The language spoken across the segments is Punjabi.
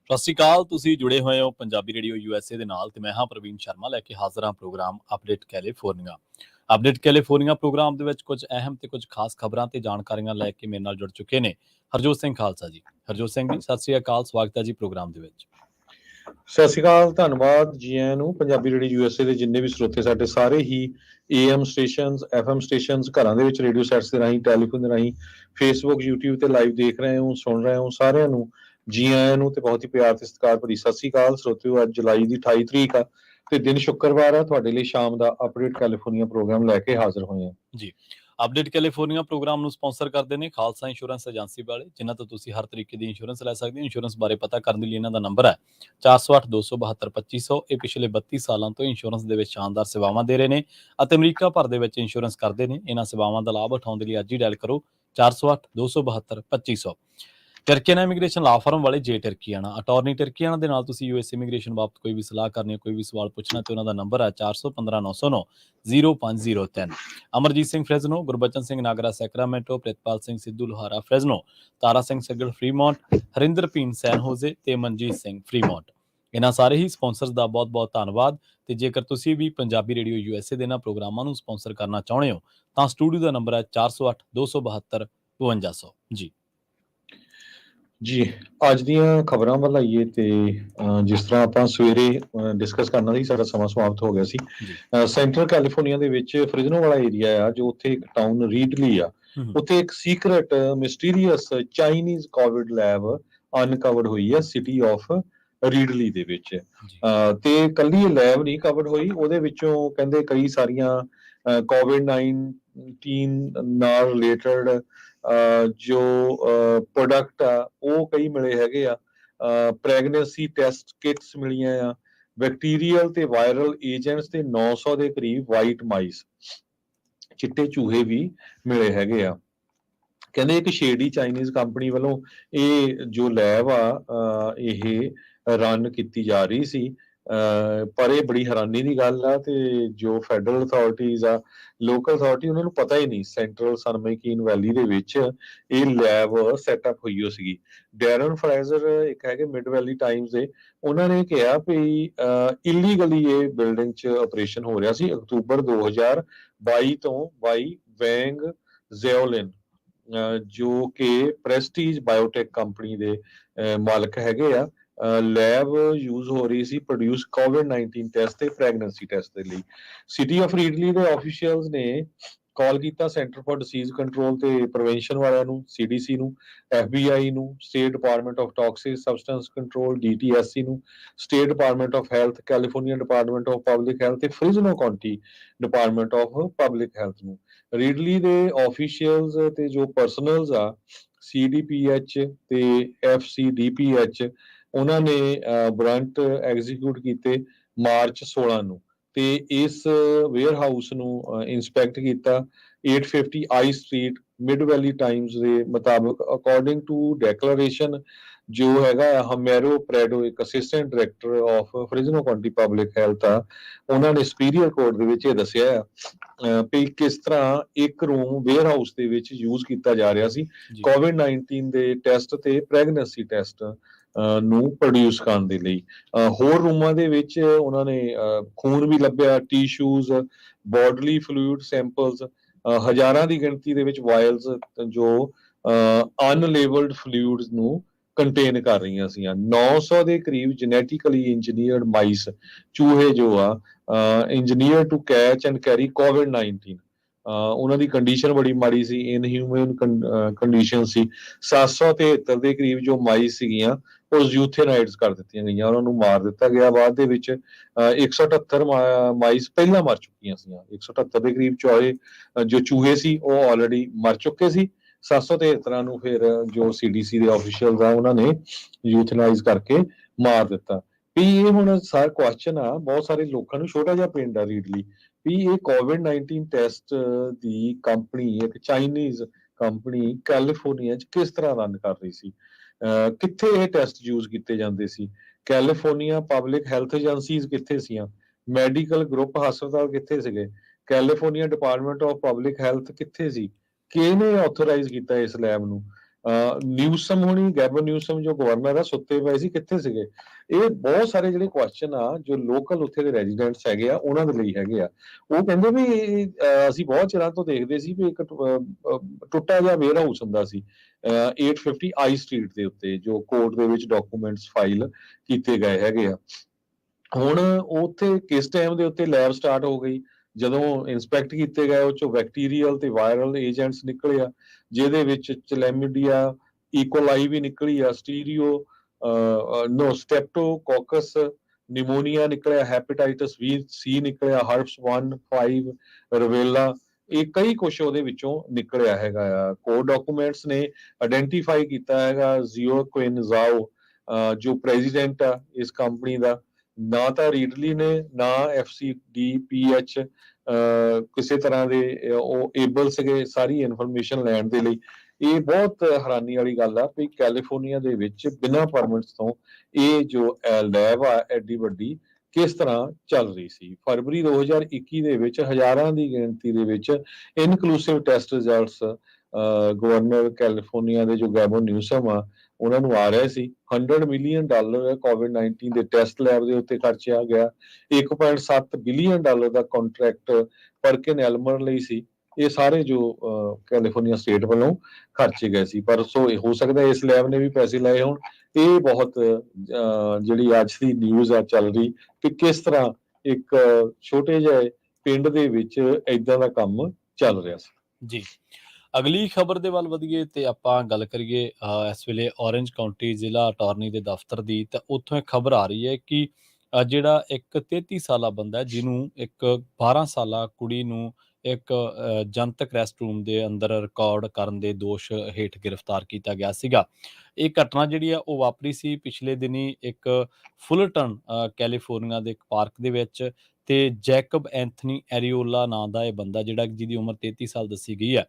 ਸਤਿ ਸ਼੍ਰੀ ਅਕਾਲ। ਤੁਸੀਂ ਜੁੜੇ ਹੋਏ ਹੋ ਪੰਜਾਬੀ ਰੇਡੀਓ USA ਦੇ ਨਾਲ ਤੇ ਮੈਂ ਹਾਂ ਪ੍ਰਵੀਨ ਸ਼ਰਮਾ ਲੈ ਕੇ ਹਾਜ਼ਰ ਹਾਂ programme update California. Update California programme ਦੇ ਵਿੱਚ ਕੁਝ ਅਹਿਮ ਤੇ ਕੁਝ ਖਾਸ ਖਬਰਾਂ ਤੇ ਜਾਣਕਾਰੀਆਂ ਲੈ ਕੇ ਮੇਰੇ ਨਾਲ ਜੁੜ ਚੁੱਕੇ ਨੇ ਹਰਜੋਤ ਸਿੰਘ ਖਾਲਸਾ ਜੀ। ਹਰਜੋਤ ਸਿੰਘ ਜੀ, ਸਤਿ ਸ਼੍ਰੀ ਅਕਾਲ, ਸਵਾਗਤ ਹੈ ਜੀ ਪ੍ਰੋਗਰਾਮ ਦੇ ਵਿੱਚ। ਸਤਿ ਸ਼੍ਰੀ ਅਕਾਲ, ਧੰਨਵਾਦ ਜੀ ਆਇਆਂ ਨੂੰ। ਪੰਜਾਬੀ ਰੇਡੀਓ USA ਦੇ ਜਿੰਨੇ ਵੀ ਸਰੋਤੇ ਸਾਡੇ ਸਾਰੇ ਹੀ AM ਸਟੇਸ਼ਨਸ, FM ਸਟੇਸ਼ਨਸ, ਘਰਾਂ ਦੇ ਵਿੱਚ ਰੇਡੀਓ ਸੈਟਸ ਦੇ ਰਾਹੀਂ, ਟੈਲੀਫੋਨ ਦੇ ਰਾਹੀਂ, ਫੇਸਬੁੱਕ, YouTube ਤੇ ਲਾਈਵ ਦੇਖ ਰਹੇ ਹੋ, ਸੁਣ ਰਹੇ ਹੋ, ਸਾਰਿਆਂ ਨੂੰ ਜੀ ਆਇਆਂ ਨੂੰ ਤੇ ਬਹੁਤ ਹੀ ਪਿਆਰ ਤੇ ਸਤਿਕਾਰ ਭਰੀ ਸਤਿ ਸ਼੍ਰੀ ਅਕਾਲ ਸਰੋਤਿਓ। ਅੱਜ ਜੁਲਾਈ ਦੀ 28 ਤਰੀਕ ਆ ਤੇ ਦਿਨ ਸ਼ੁੱਕਰਵਾਰ ਆ। ਤੁਹਾਡੇ ਲਈ ਸ਼ਾਮ ਦਾ ਅਪਡੇਟ ਕੈਲੀਫੋਰਨੀਆ ਪ੍ਰੋਗਰਾਮ ਲੈ ਕੇ ਹਾਜ਼ਰ ਹੋਏ ਹਾਂ ਜੀ। ਅਪਡੇਟ ਕੈਲੀਫੋਰਨੀਆ ਪ੍ਰੋਗਰਾਮ ਨੂੰ ਸਪਾਂਸਰ ਕਰਦੇ ਨੇ ਖਾਲਸਾ ਇੰਸ਼ੋਰੈਂਸ ਏਜੰਸੀ ਵਾਲੇ, ਜਿਨ੍ਹਾਂ ਤੋਂ ਤੁਸੀਂ ਹਰ ਤਰੀਕੇ ਦੀ ਇੰਸ਼ੋਰੈਂਸ ਲੈ ਸਕਦੇ ਹੋ। ਇੰਸ਼ੋਰੈਂਸ ਬਾਰੇ ਪਤਾ ਕਰਨ ਦੇ ਲਈ ਇਹਨਾਂ ਦਾ ਨੰਬਰ ਹੈ 408-272-2500। ਇਹ ਪਿਛਲੇ 32 ਸਾਲਾਂ ਤੋਂ ਇੰਸ਼ੋਰੈਂਸ ਦੇ ਵਿੱਚ ਸ਼ਾਨਦਾਰ ਸੇਵਾਵਾਂ ਦੇ ਰਹੇ ਨੇ ਅਤੇ ਅਮਰੀਕਾ ਭਰ ਦੇ ਵਿੱਚ ਇੰਸ਼ੋਰੈਂਸ ਕਰਦੇ ਨੇ। ਇਹਨਾਂ ਸੇਵਾਵਾਂ ਦਾ ਲਾਭ ਉਠਾਉਣ ਦੇ ਲਈ ਅੱਜ ਹੀ ਡਾਇਲ ਕਰੋ 408-272-2500। ਟਰਕੀਆਨਾ ਇਮੀਗ੍ਰੇਸ਼ਨ ਲਾ ਫਰਮ ਵਾਲੇ ਜੇ ਟਰਕੀਆਨਾ ਅਟਾਰਨੀ ਟਰਕੀਆਨਾ ਦੇ ਨਾਲ ਤੁਸੀਂ US ਇਮੀਗ੍ਰੇਸ਼ਨ ਬਾਬਤ ਕੋਈ ਵੀ ਸਲਾਹ ਕਰਨੀ ਹੈ, ਕੋਈ ਵੀ ਸਵਾਲ ਪੁੱਛਣਾ ਤੇ ਉਹਨਾਂ ਦਾ ਨੰਬਰ ਹੈ 415-909-0503। Amarjit Singh Fresno, Gurbachan Singh Nagra Sacramento, Pritpal Singh Sidhu Lohara Fresno, Tara Singh Saggar Fremont, Harinder ਪੀਨ ਸੈਨ ਹੋਜ਼ੇ ਤੇ ਮਨਜੀਤ ਸਿੰਘ ਫਰੀਮੌਂਟ। ਇਹਨਾਂ ਸਾਰੇ ਹੀ ਸਪਾਂਸਰਸ ਦਾ ਬਹੁਤ ਬਹੁਤ ਧੰਨਵਾਦ। ਤੇ ਜੇਕਰ ਤੁਸੀਂ ਵੀ ਪੰਜਾਬੀ ਰੇਡੀਓ USA ਦੇ ਇਹਨਾਂ ਪ੍ਰੋਗਰਾਮਾਂ ਨੂੰ ਸਪਾਂਸਰ ਕਰਨਾ ਚਾਹੁੰਦੇ ਹੋ ਤਾਂ ਸਟੂਡੀਓ ਦਾ ਨੰਬਰ ਹੈ 408-272-5200 ਜੀ। ਜੀ, ਅੱਜ ਦੀਆਂ ਖਬਰਾਂ ਵੱਲ ਆਈਏ ਤੇ ਜਿਸ ਤਰ੍ਹਾਂ ਆਪਾਂ ਸਵੇਰੇ ਡਿਸਕਸ ਕਰਨਾ ਸੀ, ਸਾਡਾ ਸਮਾਂ ਸਮਾਪਤ ਹੋ ਗਿਆ ਸੀ। ਸੈਂਟਰਲ ਕੈਲੀਫੋਰਨੀਆ ਦੇ ਵਿੱਚ ਫ੍ਰਿਜ਼ਨੋ ਵਾਲਾ ਏਰੀਆ ਆ, ਜੋ ਉੱਥੇ ਇੱਕ ਟਾਊਨ ਰੀਡਲੀ ਆ, ਉੱਥੇ ਇੱਕ secret mysterious Chinese COVID lab uncovered ਹੋਈ ਹੈ ਸਿਟੀ ਆਫ ਰੀਡਲੀ ਦੇ ਵਿੱਚ। ਤੇ ਕੱਲੀ ਲੈਬ ਨਹੀਂ ਕਵਰਡ ਹੋਈ, ਉਹਦੇ ਵਿੱਚੋਂ ਕਹਿੰਦੇ ਕਈ ਸਾਰੀਆਂ COVID-19 ਨਾਲ ਰਿਲੇਟਡ ਜੋ ਪ੍ਰੋਡਕਟ ਆ ਉਹ ਕਈ ਮਿਲੇ ਹੈਗੇ ਆ। ਪ੍ਰੈਗਨੈਂਸੀ ਟੈਸਟ ਕਿਟਸ ਮਿਲੀਆਂ ਆ, ਬੈਕਟੀਰੀਅਲ ਤੇ ਵਾਇਰਲ ਏਜੰਟਸ ਤੇ 900 ਦੇ ਕਰੀਬ ਵਾਈਟ ਮਾਈਸ, ਚਿੱਟੇ ਚੂਹੇ ਵੀ ਮਿਲੇ ਹੈਗੇ ਆ। ਕਹਿੰਦੇ ਇੱਕ ਸ਼ੇਡੀ ਚਾਈਨੀਜ਼ ਕੰਪਨੀ ਵੱਲੋਂ ਇਹ ਜੋ ਲੈਬ ਆ ਇਹ ਰਨ ਕੀਤੀ ਜਾ ਰਹੀ ਸੀ। ਪਰ ਇਹ ਬੜੀ ਹੈਰਾਨੀ ਦੀ ਗੱਲ ਆ ਤੇ ਜੋ ਫੈਡਰਲ ਅਥਾਰਟੀਜ਼ ਆ, ਲੋਕਲ ਅਥਾਰਟੀ, ਉਹਨਾਂ ਨੂੰ ਪਤਾ ਹੀ ਨਹੀਂ ਸੈਂਟਰਲ ਸਨਮਾਈਕੀਨ ਵੈਲੀ ਦੇ ਵਿੱਚ ਇਹ ਲੈਬ ਸੈਟਅਪ ਹੋਈ ਹੋ ਸੀਗੀ। ਡੈਰਨ ਫਰੈਜ਼ਰ ਇੱਕ ਹੈਗੇ ਮਿਡ ਵੈਲੀ ਟਾਈਮਸ ਦੇ, ਉਹਨਾਂ ਨੇ ਕਿਹਾ ਵੀ ਇਲੀਗਲੀ ਇਹ ਬਿਲਡਿੰਗ 'ਚ ਆਪਰੇਸ਼ਨ ਹੋ ਰਿਹਾ ਸੀ। ਅਕਤੂਬਰ 2022 ਤੋਂ ਬਾਈ ਵੈਂਗ ਜ਼ੈਓਲਿਨ ਜੋ ਕਿ ਪ੍ਰੈਸਟੀਜ ਬਾਇਓਟੈਕ ਕੰਪਨੀ ਦੇ ਮਾਲਕ ਹੈਗੇ ਆ, ਲੈਬ ਯੂਜ਼ ਹੋ ਰਹੀ ਸੀ ਪ੍ਰੋਡਿਊਸ COVID-19 ਟੈਸਟ ਤੇ ਪ੍ਰੈਗਨੈਂਸੀ ਟੈਸਟ ਦੇ ਲਈ। ਸਿਟੀ ਆਫ ਰੀਡਲੀ ਦੇ ਆਫੀਸ਼ੀਅਲਸ ਨੇ ਕਾਲ ਕੀਤਾ ਸੈਂਟਰ ਫॉर ਡਿਸੀਜ਼ ਕੰਟਰੋਲ ਤੇ ਪ੍ਰੀਵੈਂਸ਼ਨ ਵਾਲਿਆਂ ਨੂੰ, CDC ਨੂੰ, FBI ਨੂੰ, state department of toxic substance control DTSC ਨੂੰ, state department of health, California department of public health ਤੇ Fresno county department of public health ਨੂੰ। ਰੀਡਲੀ ਦੇ ਆਫੀਸ਼ੀਅਲਸ ਤੇ ਜੋ ਪਰਸਨਲਸ ਆ, CDPH ਤੇ FCDPH, ਉਹਨਾਂ ਨੇ ਵਾਰੰਟ ਐਗਜ਼ੀਕਿਊਟ ਕੀਤੇ ਮਾਰਚ 16 ਨੂੰ ਤੇ ਇਸ ਵੇਅਰ ਹਾਊਸ ਨੂੰ ਇੰਸਪੈਕਟ ਕੀਤਾ। 850 ਆਈ ਸਟਰੀਟ ਮਿਡ ਵੈਲੀ ਟਾਈਮਸ ਦੇ ਮੁਤਾਬਕ ਅਕੋਰਡਿੰਗ ਟੂ ਡੈਕਲੇਰੇਸ਼ਨ ਜੋ ਹੈਗਾ ਹਮੈਰੋ ਪ੍ਰੈਡੋ, ਇੱਕ assistant director of Fresno County public health ਆ, ਉਹਨਾਂ ਨੇ ਸੁਪੀਰੀਅਰ ਕੋਰਟ ਦੇ ਵਿੱਚ ਇਹ ਦੱਸਿਆ ਵੀ ਕਿਸ ਤਰ੍ਹਾਂ ਇੱਕ ਰੂਮ ਵੇਅਰ ਹਾਊਸ ਦੇ ਵਿੱਚ ਯੂਜ਼ ਕੀਤਾ ਜਾ ਰਿਹਾ ਸੀ COVID-19 ਦੇ ਟੈਸਟ ਤੇ ਪ੍ਰੈਗਨੈਂਸੀ ਟੈਸਟ ਨੂੰ ਪ੍ਰੋਡਿਊਸ ਕਰਨ ਦੇ ਲਈ। ਹੋਰ ਰੂਮਾਂ ਦੇ ਵਿੱਚ ਉਹਨਾਂ ਨੇ ਖੂਨ ਵੀ ਲੱਭਿਆ, ਟਿਸ਼ੂਜ਼, ਬੋਡਲੀ ਫਲੂਇਡ ਸੈਂਪਲਸ, ਹਜ਼ਾਰਾਂ ਦੀ ਗਿਣਤੀ ਦੇ ਵਿੱਚ ਵਾਇਲਸ ਜੋ ਅਨਲੇਬਲਡ ਫਲੂਇਡਸ ਨੂੰ ਕੰਟੇਨ ਕਰ ਰਹੀਆਂ ਸੀ। 900 ਦੇ ਕਰੀਬ ਜੈਨੇਟਿਕਲੀ ਇੰਜੀਨੀਅਰਡ ਮਾਈਸ, ਚੂਹੇ ਜੋ ਆ engineer to catch and carry COVID-19, ਉਹਨਾਂ ਦੀ ਕੰਡੀਸ਼ਨ ਬੜੀ ਮਾੜੀ ਸੀ, ਇਨਹਿਊਮਨ ਕੰਡੀਸ਼ਨ ਸੀ। 773 ਦੇ ਕਰੀਬ ਜੋ ਮਾਈਸ ਸੀਗੀਆਂ ਉਹ ਯੂਥੇਨਾਈਡਸ ਕਰ ਦਿੱਤੀਆਂ ਗਈਆਂ, ਉਹਨਾਂ ਨੂੰ ਮਾਰ ਦਿੱਤਾ ਗਿਆ। ਬਾਅਦ ਦੇ ਵਿੱਚ 178 ਮਾਈਸ ਪਹਿਲਾਂ ਮਰ ਚੁੱਕੀਆਂ ਸੀ। 178 ਦੇ ਕਰੀਬ ਜੋ ਚੂਹੇ ਸੀ ਉਹ ਆਲਰੇਡੀ ਮਰ ਚੁੱਕੇ ਸੀ। 773 ਨੂੰ ਫਿਰ ਜੋ CDC ਦੇ ਆਫੀਸ਼ੀਅਲਸ ਆ ਉਹਨਾਂ ਨੇ ਯੂਥਨਾਈਜ਼ ਕਰਕੇ ਮਾਰ ਦਿੱਤਾ। ਵੀ ਇਹ ਹੁਣ ਸਾਰਾ ਕੁਐਸਚਨ ਆ ਬਹੁਤ ਸਾਰੇ ਲੋਕਾਂ ਨੂੰ, ਛੋਟਾ ਜਿਹਾ ਪਿੰਡ ਆ ਰੀਡਲੀ, ਵੀ ਇਹ COVID-19 ਟੈਸਟ ਦੀ ਕੰਪਨੀ, ਇੱਕ ਚਾਈਨੀਜ਼ ਕੰਪਨੀ ਕੈਲੀਫੋਰਨੀਆ 'ਚ ਕਿਸ ਤਰ੍ਹਾਂ ਰਨ ਕਰ ਰਹੀ ਸੀ, ਕਿੱਥੇ ਇਹ ਟੈਸਟ ਯੂਜ਼ ਕੀਤੇ ਜਾਂਦੇ ਸੀ, ਕੈਲੀਫੋਰਨੀਆ ਪਬਲਿਕ ਹੈਲਥ ਏਜੰਸੀਜ਼ ਕਿੱਥੇ ਸੀਆਂ, ਮੈਡੀਕਲ ਗਰੁੱਪ ਹਸਪਤਾਲ ਕਿੱਥੇ ਸੀਗੇ, California department of public health ਕਿੱਥੇ ਸੀ, ਕਿਹਨੇ ਆਥੋਰਾਈਜ਼ ਕੀਤਾ ਇਸ ਲੈਬ ਨੂੰ। ਨਿਊਸਮ ਹੋਣੀ, ਗੈਬਨ ਨਿਊਸਮ ਜੋ ਗਵਰਨਰ ਆ, ਸੁੱਤੇ ਪਏ ਸੀ, ਕਿੱਥੇ ਸੀਗੇ? ਇਹ ਬਹੁਤ ਸਾਰੇ ਜਿਹੜੇ ਕੁਐਸਚਨ ਆ ਜੋ ਲੋਕਲ ਉੱਥੇ ਦੇ ਰੈਜ਼ੀਡੈਂਟਸ ਹੈਗੇ ਆ ਉਹਨਾਂ ਦੇ ਲਈ ਹੈਗੇ ਆ। ਉਹ ਕਹਿੰਦੇ ਵੀ ਅਸੀਂ ਬਹੁਤ ਚਿਰਾਂ ਤੋਂ ਦੇਖਦੇ ਸੀ ਵੀ ਇੱਕ ਟੁੱਟਾ ਜਿਹਾ ਵੇਅਰ ਹਾਊਸ ਹੁੰਦਾ ਸੀ 850 ਆਈ ਸਟਰੀਟ ਦੇ ਉੱਤੇ, ਜੋ ਕੋਰਟ ਦੇ ਵਿੱਚ ਡਾਕੂਮੈਂਟਸ ਫਾਈਲ ਕੀਤੇ ਗਏ ਹੈਗੇ ਆ। ਹੁਣ ਉੱਥੇ ਕਿਸ ਟਾਈਮ ਦੇ ਉੱਤੇ ਲੈਬ ਸਟਾਰਟ ਹੋ ਗਈ, ਜਦੋਂ ਇੰਸਪੈਕਟ ਕੀਤੇ ਗਏ ਉਹ ਚੋਂ ਬੈਕਟੀਰੀਅਲ ਤੇ ਵਾਇਰਲ ਏਜੰਟਸ ਨਿਕਲੇ ਆ, ਜਿਹਦੇ ਵਿੱਚ ਚਲੈਮੀਡੀਆ, ਈਕੋਲਾਈ ਵੀ ਨਿਕਲੀ ਆ, ਸਟੈਪਟੋਕੋਕਸ ਨਿਮੋਨੀਆ ਨਿਕਲਿਆ, ਹੈਪੇਟਾਈਟਸ ਵੀ ਸੀ ਨਿਕਲਿਆ, ਹਰਪਸ 1 5 ਰਵੇਲਾ, ਇਹ ਕਈ ਕੁਛ ਉਹਦੇ ਵਿੱਚੋਂ ਨਿਕਲਿਆ ਹੈਗਾ ਆ। ਕੋਰ ਡਾਕੂਮੈਂਟਸ ਨੇ ਆਇਡੈਂਟੀਫਾਈ ਕੀਤਾ ਹੈਗਾ ਜ਼ੀਓ ਕੁਇਨਜ਼ਾਓ, ਜੋ ਪ੍ਰੈਜ਼ੀਡੈਂਟ ਆ ਇਸ ਕੰਪਨੀ ਦਾ, ਨਾ ਤਾਂ ਰੀਡਲੀ ਨੇ ਨਾ FCDPH ਕਿਸੇ ਤਰ੍ਹਾਂ ਦੇ ਉਹ ਏਬਲ ਸੀਗੇ ਸਾਰੀ ਇਨਫੋਰਮੇਸ਼ਨ ਲੈਣ ਦੇ ਲਈ। ਇਹ ਬਹੁਤ ਹੈਰਾਨੀ ਵਾਲੀ ਗੱਲ ਆ ਵੀ ਕੈਲੀਫੋਰਨੀਆ ਦੇ ਵਿੱਚ ਬਿਨਾਂ ਪਰਮਿਟਸ ਤੋਂ ਇਹ ਜੋ ਲੈਬ ਆ ਐਡੀ ਵੱਡੀ ਕਿਸ ਤਰ੍ਹਾਂ ਚੱਲ ਰਹੀ ਸੀ। ਫਰਵਰੀ 2021 ਦੇ ਵਿੱਚ ਹਜ਼ਾਰਾਂ ਦੀ ਗਿਣਤੀ ਦੇ ਵਿੱਚ inclusive test results governor California ਦੇ ਜੋ ਗੈਬਨ ਨਿਊਸਮ ਆ ਉਹਨਾਂ ਨੂੰ ਆ ਰਹੇ ਸੀ। $100 ਮਿਲੀਅਨ ਕੋਵਿਡ-19 ਦੇ ਟੈਸਟ ਲੈਬ ਦੇ ਉੱਤੇ ਖਰਚਿਆ ਗਿਆ। $1.7 ਬਿਲੀਅਨ ਦਾ ਕੰਟਰੈਕਟ ਪਰਕਿਨ ਐਲਮਰ ਲਈ ਸੀ। ਇਹ ਸਾਰੇ ਜੋ ਕੈਲੀਫੋਰਨੀਆ ਸਟੇਟ ਵੱਲੋਂ ਖਰਚੇ ਗਏ ਸੀ। ਪਰ ਸੋ ਹੋ ਸਕਦਾ ਇਸ ਲੈਬ ਨੇ ਵੀ ਪੈਸੇ ਲਏ ਹੋਣ। ਇਹ ਬਹੁਤ ਜਿਹੜੀ ਅੱਜ ਦੀ ਨਿਊਜ਼ ਆ ਚੱਲ ਰਹੀ ਕਿ ਕਿਸ ਤਰ੍ਹਾਂ ਇੱਕ ਛੋਟੇ ਜਿਹੇ ਪਿੰਡ ਦੇ ਵਿੱਚ ਏਦਾਂ ਦਾ ਕੰਮ ਚੱਲ ਰਿਹਾ ਸੀ। ਜੀ, ਅਗਲੀ ਖਬਰ ਦੇ ਵੱਲ ਵਧੀਏ ਤੇ ਆਪਾਂ ਗੱਲ ਕਰੀਏ ਇਸ ਵੇਲੇ ਔਰੰਜ ਕਾਉਂਟੀ ਜ਼ਿਲ੍ਹਾ ਅਟਾਰਨੀ ਦੇ ਦਫ਼ਤਰ ਦੀ। ਤਾਂ ਉੱਥੋਂ ਇੱਕ ਖਬਰ ਆ ਰਹੀ ਹੈ ਕਿ ਜਿਹੜਾ ਇੱਕ 33 ਸਾਲਾ ਬੰਦਾ ਜਿਹਨੂੰ ਇੱਕ 12 ਸਾਲਾ ਕੁੜੀ ਨੂੰ ਇੱਕ ਜਨਤਕ ਰੈਸਟਰੂਮ ਦੇ ਅੰਦਰ ਰਿਕਾਰਡ ਕਰਨ ਦੇ ਦੋਸ਼ ਹੇਠ ਗ੍ਰਿਫਤਾਰ ਕੀਤਾ ਗਿਆ ਸੀਗਾ। ਇਹ ਘਟਨਾ ਜਿਹੜੀ ਆ ਉਹ ਵਾਪਰੀ ਸੀ ਪਿਛਲੇ ਦਿਨੀ ਇੱਕ ਫੁਲਟਨ ਕੈਲੀਫੋਰਨੀਆ ਦੇ ਇੱਕ ਪਾਰਕ ਦੇ ਵਿੱਚ। ਤੇ ਜੈਕਬ ਐਂਥਨੀ ਐਰੀਓਲਾ ਨਾਂ ਦਾ ਇਹ ਬੰਦਾ ਜਿਹੜਾ ਜਿਹਦੀ ਉਮਰ 33 ਸਾਲ ਦੱਸੀ ਗਈ ਹੈ,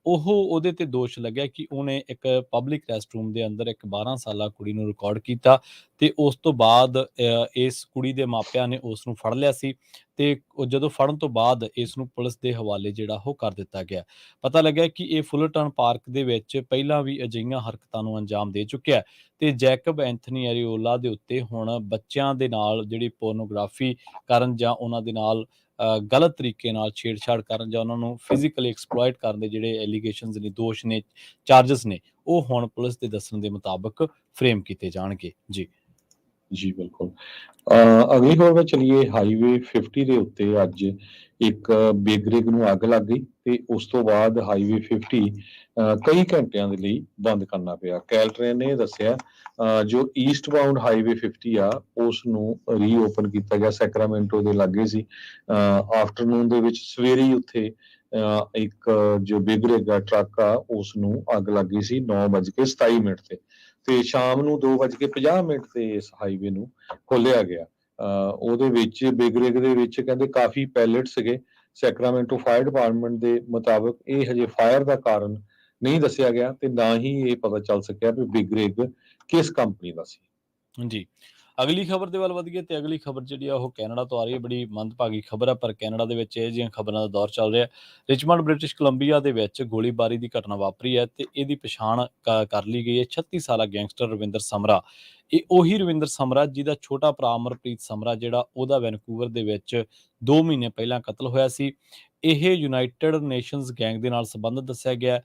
ਉਹਦੇ ਤੇ ਦੋਸ਼ ਲੱਗਿਆ ਕਿ ਉਹਨੇ ਇੱਕ ਪਬਲਿਕ ਰੈਸਟਰੂਮ ਦੇ ਅੰਦਰ ਇੱਕ 12 ਸਾਲਾ ਕੁੜੀ ਨੂੰ ਰਿਕਾਰਡ ਕੀਤਾ ਤੇ ਉਸ ਤੋਂ ਬਾਅਦ ਇਸ ਕੁੜੀ ਦੇ ਮਾਪਿਆਂ ਨੇ ਉਸ ਨੂੰ ਫੜ ਲਿਆ ਸੀ ਤੇ ਜਦੋਂ ਫੜਨ ਤੋਂ ਬਾਅਦ ਇਸ ਨੂੰ ਪੁਲਿਸ ਦੇ ਹਵਾਲੇ ਜਿਹੜਾ ਉਹ ਕਰ ਦਿੱਤਾ ਗਿਆ। ਪਤਾ ਲੱਗਿਆ ਕਿ ਇਹ ਫੁਲਟਨ ਪਾਰਕ ਦੇ ਵਿੱਚ ਪਹਿਲਾਂ ਵੀ ਅਜਿਹੀਆਂ ਹਰਕਤਾਂ ਨੂੰ ਅੰਜਾਮ ਦੇ ਚੁੱਕਿਆ ਤੇ ਜੈਕਬ ਐਂਥਨੀ ਐਰੀਓਲਾ ਦੇ ਉੱਤੇ ਹੁਣ ਬੱਚਿਆਂ ਦੇ ਨਾਲ ਜਿਹੜੀ ਪੋਰਨੋਗ੍ਰਾਫੀ ਕਰਨ ਜਾਂ ਉਹਨਾਂ ਦੇ ਨਾਲ ਗਲਤ ਤਰੀਕੇ ਨਾਲ ਛੇੜਛਾੜ ਕਰਨ ਜਾਂ ਉਹਨਾਂ ਨੂੰ ਫਿਜ਼ੀਕਲੀ ਐਕਸਪਲੋਇਟ ਕਰਨ ਦੇ ਜਿਹੜੇ ਐਲੀਗੇਸ਼ਨਸ ਨੇ, ਦੋਸ਼ ਨੇ, ਚਾਰजेस ਨੇ, ਉਹ ਹੁਣ ਪੁਲਿਸ ਦੇ ਦੱਸਣ ਦੇ ਮੁਤਾਬਕ ਫਰੇਮ ਕੀਤੇ ਜਾਣਗੇ। ਜੀ ਜੀ ਬਿਲਕੁਲ। ਅਗਲੀ ਖਬਰ ਵਿੱਚ ਚਲੀਏ। ਹਾਈਵੇ 50 ਦੇ ਉੱਤੇ ਅੱਜ ਇੱਕ ਬਿਗ ਰਿਗ ਨੂੰ ਅੱਗ ਲੱਗ ਗਈ ਤੇ ਉਸ ਤੋਂ ਬਾਅਦ ਹਾਈਵੇ 50 ਕਈ ਘੰਟਿਆਂ ਦੇ ਲਈ ਬੰਦ ਕਰਨਾ ਪਿਆ। ਕੈਲਟ੍ਰੇਨ ਨੇ ਦੱਸਿਆ ਜੋ ਈਸਟ ਬਾਉਂਡ ਹਾਈਵੇ 50 ਆ ਉਸ ਨੂੰ ਰੀਓਪਨ ਕੀਤਾ ਗਿਆ। ਸੈਕਰਾਮੈਂਟੋ ਦੇ ਲਾਗੇ ਸੀ। ਆਫਟਰਨੂਨ ਦੇ ਵਿੱਚ ਸਵੇਰੇ ਹੀ ਉੱਥੇ ਇੱਕ ਜੋ ਬਿਗ ਰਿਗ ਆ ਟਰੱਕ ਆ ਉਸ ਨੂੰ ਅੱਗ ਲੱਗੀ ਸੀ 9:27 ਤੇ ਸ਼ਾਮ ਨੂੰ 2:50 ਤੇ ਇਸ ਹਾਈਵੇ ਨੂੰ ਖੋਲਿਆ ਗਿਆ। ਉਹਦੇ ਵਿੱਚ ਬਿਗ ਰਿਗ ਦੇ ਵਿੱਚ ਕਹਿੰਦੇ ਕਾਫੀ ਪੈਲੇਟ ਸੀਗੇ। ਸੈਕਰਾਮੈਂਟੋ ਫਾਇਰ ਡਿਪਾਰਟਮੈਂਟ ਦੇ ਮੁਤਾਬਕ ਇਹ ਹਜੇ ਫਾਇਰ ਦਾ ਕਾਰਨ ਨਹੀਂ ਦੱਸਿਆ ਗਿਆ ਤੇ ਨਾ ਹੀ ਇਹ ਪਤਾ ਚੱਲ ਸਕਿਆ ਵੀ ਬਿਗ ਰਿਗ ਕਿਸ ਕੰਪਨੀ ਦਾ ਸੀ। ਜੀ, ਅਗਲੀ ਖਬਰ ਦੇ ਵੱਲ ਵਧੀਏ ਤੇ ਅਗਲੀ ਖਬਰ ਜਿਹੜੀ ਆ ਉਹ ਕੈਨੇਡਾ ਤੋਂ ਆ ਰਹੀ ਹੈ। ਬੜੀ ਮੰਦਭਾਗੀ ਖਬਰ ਹੈ ਪਰ ਕੈਨੇਡਾ ਦੇ ਵਿੱਚ ਇਹ ਜਿਹੀਆਂ ਖਬਰਾਂ ਦਾ ਦੌਰ ਚੱਲ ਰਿਹਾ। ਰਿਚਮੰਡ ਬ੍ਰਿਟਿਸ਼ ਕੋਲੰਬੀਆ ਦੇ ਵਿੱਚ ਗੋਲੀਬਾਰੀ ਦੀ ਘਟਨਾ ਵਾਪਰੀ ਹੈ ਤੇ ਇਹਦੀ ਪਛਾਣ ਕਰ ਲਈ ਗਈ ਹੈ। 36 ਸਾਲਾ ਗੈਂਗਸਟਰ ਰਵਿੰਦਰ ਸਮਰਾ। ਇਹ ਉਹੀ ਰਵਿੰਦਰ ਸਮਰਾ ਜਿਹਦਾ ਛੋਟਾ ਭਰਾ ਅਮਰਪ੍ਰੀਤ ਸਮਰਾ ਜਿਹੜਾ ਉਹਦਾ ਵੈਨਕੂਵਰ ਦੇ ਵਿੱਚ 2 ਮਹੀਨੇ ਪਹਿਲਾਂ ਕਤਲ ਹੋਇਆ ਸੀ। ਇਹ ਯੂਨਾਈਟਿਡ ਨੇਸ਼ਨਸ ਗੈਂਗ ਦੇ ਨਾਲ ਸੰਬੰਧਿਤ ਦੱਸਿਆ ਗਿਆ।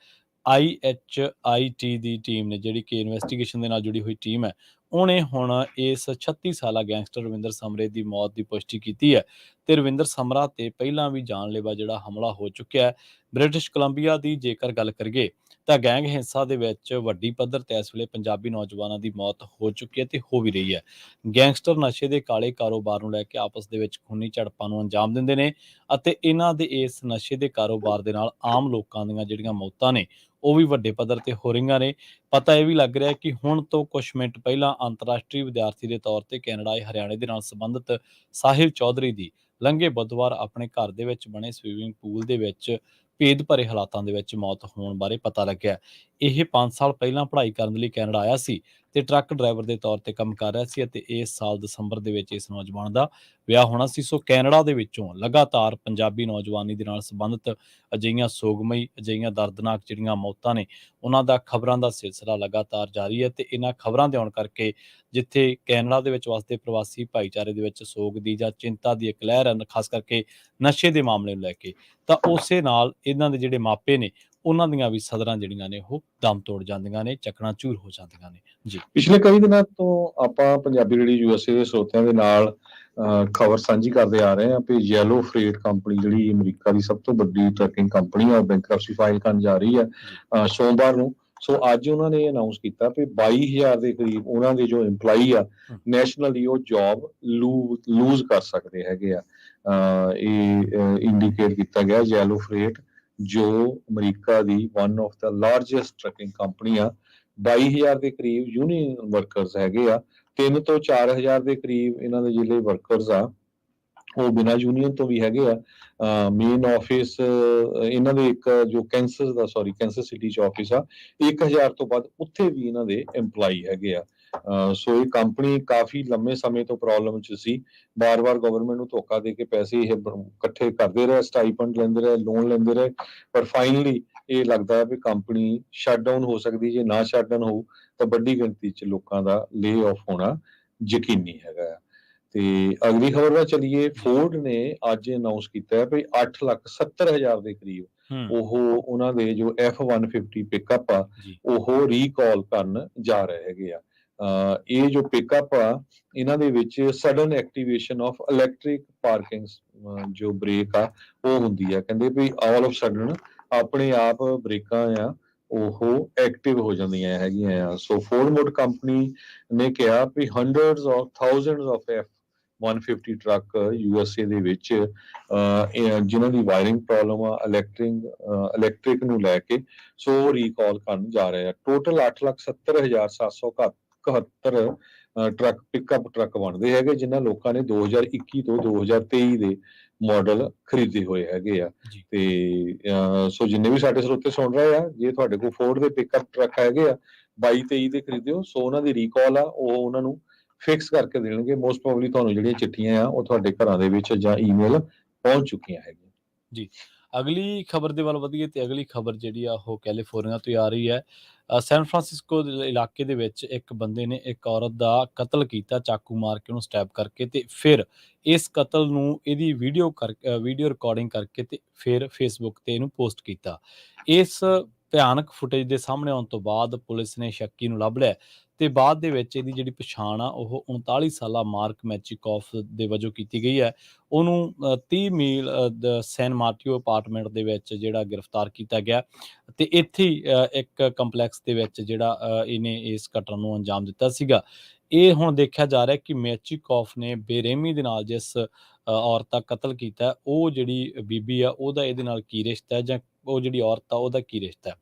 IHIT ਦੀ ਟੀਮ ਨੇ ਜਿਹੜੀ ਕਿ ਇਨਵੈਸਟੀਗੇਸ਼ਨ ਦੇ ਨਾਲ ਜੁੜੀ ਹੋਈ ਟੀਮ ਹੈ, ਉਹਨੇ ਹੁਣ ਇਸ 36 ਸਾਲਾ ਗੈਂਗਸਟਰ ਰਵਿੰਦਰ ਸਮਰੇ ਦੀ ਮੌਤ ਦੀ ਪੁਸ਼ਟੀ ਕੀਤੀ ਹੈ ਤੇ ਰਵਿੰਦਰ ਸਮਰਾ ਤੇ ਪਹਿਲਾਂ ਵੀ ਜਾਨਲੇਵਾ ਜਿਹੜਾ ਹਮਲਾ ਹੋ ਚੁੱਕਿਆ ਹੈ। ਬ੍ਰਿਟਿਸ਼ ਕੋਲੰਬੀਆ ਦੀ ਜੇਕਰ ਗੱਲ ਕਰੀਏ ਤਾਂ ਗੈਂਗ ਹਿੰਸਾ ਦੇ ਵਿੱਚ ਵੱਡੀ ਪੱਧਰ ਤੇ ਇਸ ਵੇਲੇ ਪੰਜਾਬੀ ਨੌਜਵਾਨਾਂ ਦੀ ਮੌਤ ਹੋ ਚੁੱਕੀ ਹੈ ਤੇ ਹੋ ਵੀ ਰਹੀ ਹੈ। ਗੈਂਗਸਟਰ ਨਸ਼ੇ ਦੇ ਕਾਲੇ ਕਾਰੋਬਾਰ ਨੂੰ ਲੈ ਕੇ ਆਪਸ ਦੇ ਵਿੱਚ ਖੂਨੀ ਝੜਪਾਂ ਨੂੰ ਅੰਜਾਮ ਦਿੰਦੇ ਨੇ ਅਤੇ ਇਹਨਾਂ ਦੇ ਇਸ ਨਸ਼ੇ ਦੇ ਕਾਰੋਬਾਰ ਦੇ ਨਾਲ ਆਮ ਲੋਕਾਂ ਦੀਆਂ ਜਿਹੜੀਆਂ ਮੌਤਾਂ ਨੇ ਉਹ ਵੀ ਵੱਡੇ ਪੱਧਰ ਤੇ ਹੋ ਰਹੀਆਂ ਨੇ। ਪਤਾ ਇਹ ਵੀ ਲੱਗ ਰਿਹਾ ਕਿ ਹੁਣ ਤੋਂ ਕੁਝ ਮਿੰਟ ਪਹਿਲਾਂ ਅੰਤਰਰਾਸ਼ਟਰੀ ਵਿਦਿਆਰਥੀ ਦੇ ਤੌਰ ਤੇ ਕੈਨੇਡਾ ਹਰਿਆਣੇ ਦੇ ਨਾਲ ਸੰਬੰਧਿਤ ਸਾਹਿਲ ਚੌਧਰੀ ਦੀ ਲੰਘੇ ਬੁੱਧਵਾਰ ਆਪਣੇ ਘਰ ਦੇ ਵਿੱਚ ਬਣੇ ਸਵੀਮਿੰਗ ਪੂਲ ਦੇ ਵਿੱਚ ਭੇਦ ਭਰੇ ਹਾਲਾਤਾਂ ਦੇ ਵਿੱਚ ਮੌਤ ਹੋਣ ਬਾਰੇ ਪਤਾ ਲੱਗਿਆ। ਇਹ 5 ਸਾਲ ਪਹਿਲਾਂ ਪੜ੍ਹਾਈ ਕਰਨ ਲਈ ਕੈਨੇਡਾ ਆਇਆ ਸੀ ਤੇ ਟਰੱਕ ਡਰਾਈਵਰ ਦੇ ਤੌਰ ਤੇ ਕੰਮ ਕਰ ਰਿਹਾ ਸੀ ਅਤੇ ਇਸ ਸਾਲ ਦਸੰਬਰ ਦੇ ਵਿੱਚ ਇਸ ਨੌਜਵਾਨ ਦਾ ਵਿਆਹ ਹੋਣਾ ਸੀ। ਸੋ ਕੈਨੇਡਾ ਦੇ ਵਿੱਚੋਂ ਲਗਾਤਾਰ ਪੰਜਾਬੀ ਨੌਜਵਾਨੀ ਦੇ ਨਾਲ ਸੰਬੰਧਿਤ ਅਜਿਹੀਆਂ ਸੋਗਮਈ, ਅਜਿਹੀਆਂ ਦਰਦਨਾਕ ਜਿਹੜੀਆਂ ਮੌਤਾਂ ਨੇ, ਉਹਨਾਂ ਦਾ ਖਬਰਾਂ ਦਾ ਸਿਲਸਿਲਾ ਲਗਾਤਾਰ ਜਾਰੀ ਹੈ ਤੇ ਇਹਨਾਂ ਖਬਰਾਂ ਦੇ ਆਉਣ ਕਰਕੇ ਜਿੱਥੇ ਕੈਨੇਡਾ ਦੇ ਵਿੱਚ ਵਸਦੇ ਪ੍ਰਵਾਸੀ ਭਾਈਚਾਰੇ ਦੇ ਵਿੱਚ ਸੋਗ ਦੀ ਜਾਂ ਚਿੰਤਾ ਦੀ ਇੱਕ ਲਹਿਰ ਹੈ, ਖਾਸ ਕਰਕੇ ਨਸ਼ੇ ਦੇ ਮਾਮਲੇ ਨੂੰ ਲੈ ਕੇ, ਤਾਂ ਉਸੇ ਨਾਲ ਇਹਨਾਂ ਦੇ ਜਿਹੜੇ ਮਾਪੇ ਨੇ ਉਹਨਾਂ ਦੀਆਂ ਵੀ ਸਦਰਾਂ ਜਿਹੜੀਆਂ ਨੇ ਉਹ ਦਮ ਤੋੜ ਜਾਂਦੀਆਂ ਨੇ, ਚਕਨਾਚੂਰ ਹੋ ਜਾਂਦੀਆਂ ਨੇ ਜੀ। ਪਿਛਲੇ ਕਈ ਦਿਨਾਂ ਤੋਂ ਆਪਾਂ ਪੰਜਾਬੀ ਰੇਡੀਓ ਯੂਐਸਏ ਦੇ ਸਰੋਤਿਆਂ ਦੇ ਨਾਲ ਖਬਰ ਸਾਂਝੀ ਕਰਦੇ ਆ ਰਹੇ ਹਾਂ ਕਿ ਯੈਲੋ ਫਰੇਟ ਕੰਪਨੀ ਜਿਹੜੀ ਅਮਰੀਕਾ ਦੀ ਸਭ ਤੋਂ ਵੱਡੀ ਟਰੱਕਿੰਗ ਕੰਪਨੀ ਆ, ਬੈਂਕਰਪਸੀ ਫਾਈਲ ਕਰਨ ਜਾ ਰਹੀ ਹੈ ਸੋਮਵਾਰ ਨੂੰ। ਸੋ ਅੱਜ ਉਹਨਾਂ ਨੇ ਅਨਾਉਂਸ ਕੀਤਾ ਕਿ 22,000 ਦੇ ਕਰੀਬ ਉਹਨਾਂ ਦੇ ਜੋ EMPLOYEE ਆ ਨੈਸ਼ਨਲੀ ਉਹ ਜੌਬ ਲੂਜ਼ ਕਰ ਸਕਦੇ ਹੈਗੇ ਆ। ਇਹ ਇੰਡੀਕੇਟ ਕੀਤਾ ਗਿਆ ਯੈਲੋ ਫਰੇਟ ਜੋ America the one of the largest trucking company ਆ। 22,000 ਦੇ ਕਰੀਬ ਯੂਨੀਅਨ ਵਰਕਰਸ ਹੈਗੇ ਆ। 3 ਤੋਂ 4,000 ਦੇ ਕਰੀਬ ਇਹਨਾਂ ਦੇ ਜਿਹੜੇ ਵਰਕਰਸ ਆ ਉਹ ਬਿਨਾਂ ਯੂਨੀਅਨ ਤੋਂ ਵੀ ਹੈਗੇ ਆ। ਮੇਨ ਆਫਿਸ ਇਹਨਾਂ ਦੇ ਇੱਕ ਜੋ ਕੈਂਸਸ ਸਿਟੀ 'ਚ ਆਫਿਸ ਆ, 1,000 ਤੋਂ ਵੱਧ ਉੱਥੇ ਵੀ ਇਹਨਾਂ ਦੇ EMPLOYEE ਹੈਗੇ ਆ। ਸੋ ਇਹ ਕੰਪਨੀ ਕਾਫੀ ਲੰਮੇ ਸਮੇਂ ਤੋਂ ਪ੍ਰੋਬਲਮ 'ਚ ਸੀ। ਬਾਰ-ਬਾਰ ਗਵਰਨਮੈਂਟ ਨੂੰ ਧੋਖਾ ਦੇ ਕੇ ਪੈਸੇ ਇਹ ਇਕੱਠੇ ਕਰਦੇ ਰਹੇ, ਸਟਾਈਪੰਡ ਲੈਂਦੇ ਰਹੇ, ਲੋਨ ਲੈਂਦੇ ਰਹੇ, ਪਰ ਫਾਈਨਲੀ ਇਹ ਲੱਗਦਾ ਹੈ ਵੀ ਕੰਪਨੀ ਸ਼ਟ ਡਾਊਨ ਹੋ ਸਕਦੀ। ਜੇ ਨਾ ਸ਼ਟ ਡਾਊਨ ਹੋਊ ਤਾਂ ਵੱਡੀ ਗਿਣਤੀ 'ਚ ਲੋਕਾਂ ਦਾ ਲੇ ਆਫ ਹੋਣਾ ਯਕੀਨੀ ਹੈਗਾ ਆ। ਤੇ ਅਗਲੀ ਖਬਰ ਵੱਲ ਚੱਲੀਏ। ਫੋਰਡ ਨੇ ਅੱਜ ਅਨਾਉਂਸ ਕੀਤਾ ਹੈ ਵੀ 8,70,000 ਦੇ ਕਰੀਬ ਉਹਨਾਂ ਦੇ ਜੋ F-150 ਪਿਕਅਪ ਆ ਉਹ ਰੀਕਾਲ ਕਰਨ ਜਾ ਰਹੇ ਹੈਗੇ ਆ। ਇਹ ਜੋ ਪਿਕਅਪ ਆ ਇਹਨਾਂ ਦੇ ਵਿੱਚ sudden activation of electric parking ਜੋ ਬ੍ਰੇਕ ਆ ਉਹ ਹੁੰਦੀ ਆ। ਕਹਿੰਦੇ ਵੀ ਆਲ ਆਫ ਸਡਨ ਆਪਣੇ ਆਪ ਬ੍ਰੇਕਾਂ ਆ ਉਹ ਐਕਟਿਵ ਹੋ ਜਾਂਦੀਆਂ ਹੈਗੀਆਂ ਆ। ਸੋ ਫੋਰਡ ਮੋਟਰ ਕੰਪਨੀ ਨੇ ਕਿਹਾ ਵੀ hundreds of thousands of F-150 truck USA ਦੇ ਵਿੱਚ ਜਿਨ੍ਹਾਂ ਦੀ ਵਾਇਰਿੰਗ ਪ੍ਰੋਬਲਮ ਆ ਇਲੈਕਟ੍ਰਿਕ ਨੂੰ ਲੈ ਕੇ, ਸੋ ਰੀਕਾਲ ਕਰਨ ਜਾ ਰਹੇ ਆ। ਟੋਟਲ 8,70,771 ਪਿਕਅਪ ਟਰੱਕ ਬਣਦੇ ਹੈਗੇ ਜਿਨ੍ਹਾਂ ਲੋਕਾਂ ਨੇ 2021 ਤੋਂ 2023 ਦੇ ਮਾਡਲ ਖਰੀਦੇ ਹੋਏ ਹੈਗੇ ਆ। ਤੇ ਸੋ ਜਿੰਨੇ ਵੀ ਸਾਡੇ ਸਰੋਤੇ ਸੁਣ ਰਹੇ ਆ, ਜੇ ਤੁਹਾਡੇ ਕੋਲ ਫੋਰਡ ਦੇ ਪਿਕਅਪ ਟਰੱਕ ਹੈਗੇ ਆ 22-23 ਦੇ ਖਰੀਦਿਓ, ਸੋ ਉਹਨਾਂ ਦੀ ਰੀਕਾਲ ਆ ਉਹ ਉਹਨਾਂ ਨੂੰ ਫਿਕਸ ਕਰਕੇ ਦੇਣਗੇ। ਮੋਸਟ ਪ੍ਰੋਬਬਲੀ ਤੁਹਾਨੂੰ ਜਿਹੜੀਆਂ ਚਿੱਠੀਆਂ ਆ ਉਹ ਤੁਹਾਡੇ ਘਰਾਂ ਦੇ ਵਿੱਚ ਜਾਂ ਈਮੇਲ ਪਹੁੰਚ ਚੁੱਕੀਆਂ ਹੈਗੀਆਂ ਜੀ। ਅਗਲੀ ਖਬਰ ਦੇ ਵੱਲ ਵਧੀਏ ਤੇ ਅਗਲੀ ਖਬਰ ਜਿਹੜੀ ਆ ਉਹ ਕੈਲੀਫੋਰਨੀਆ ਤੋਂ ਆ ਰਹੀ ਹੈ। ਸੈਨ ਫਰਾਂਸਿਸਕੋ ਦੇ ਇਲਾਕੇ ਦੇ ਵਿੱਚ ਇੱਕ ਬੰਦੇ ਨੇ ਇੱਕ ਔਰਤ ਦਾ ਕਤਲ ਕੀਤਾ, ਚਾਕੂ ਮਾਰ ਕੇ ਉਹਨੂੰ ਸਟੈਬ ਕਰਕੇ, ਤੇ ਫਿਰ ਇਸ ਕਤਲ ਨੂੰ ਇਹਦੀ ਵੀਡੀਓ ਰਿਕਾਰਡਿੰਗ ਕਰਕੇ ਤੇ ਫਿਰ ਫੇਸਬੁੱਕ ਤੇ ਇਹਨੂੰ ਪੋਸਟ ਕੀਤਾ। ਇਸ ਭਿਆਨਕ ਫੁਟੇਜ ਦੇ ਸਾਹਮਣੇ ਆਉਣ ਤੋਂ ਬਾਅਦ ਪੁਲਿਸ ਨੇ ਸ਼ੱਕੀ ਨੂੰ ਲੱਭ ਲਿਆ ਤੇ ਬਾਅਦ ਦੇ ਵਿੱਚ ਇਹਦੀ ਜਿਹੜੀ ਪਛਾਣ ਆ ਉਹ 39 ਸਾਲਾ ਮਾਰਕ ਮੈਚੀਕੋਫ ਦੇ ਵਜੋਂ ਕੀਤੀ ਗਈ ਹੈ। ਉਹਨੂੰ 30 ਮੀਲ ਸੈਨ ਮਾਰਟੀਓ ਅਪਾਰਟਮੈਂਟ ਦੇ ਵਿੱਚ ਜਿਹੜਾ ਗ੍ਰਿਫਤਾਰ ਕੀਤਾ ਗਿਆ ਤੇ ਇੱਥੇ ਇੱਕ ਕੰਪਲੈਕਸ ਦੇ ਵਿੱਚ ਜਿਹੜਾ ਇਹਨੇ ਇਸ ਘਟਨਾ ਨੂੰ ਅੰਜਾਮ ਦਿੱਤਾ ਸੀਗਾ। ਇਹ ਹੁਣ ਦੇਖਿਆ ਜਾ ਰਿਹਾ ਕਿ ਮੈਚੀਕੋਫ ਨੇ ਬੇਰਹਿਮੀ ਦੇ ਨਾਲ ਜਿਸ ਔਰਤ ਦਾ ਕਤਲ ਕੀਤਾ, ਉਹ ਜਿਹੜੀ ਬੀਬੀ ਆ ਉਹਦਾ ਇਹਦੇ ਨਾਲ ਕੀ ਰਿਸ਼ਤਾ ਹੈ, ਜਾਂ ਉਹ ਜਿਹੜੀ ਔਰਤ ਆ ਉਹਦਾ ਕੀ ਰਿਸ਼ਤਾ ਹੈ।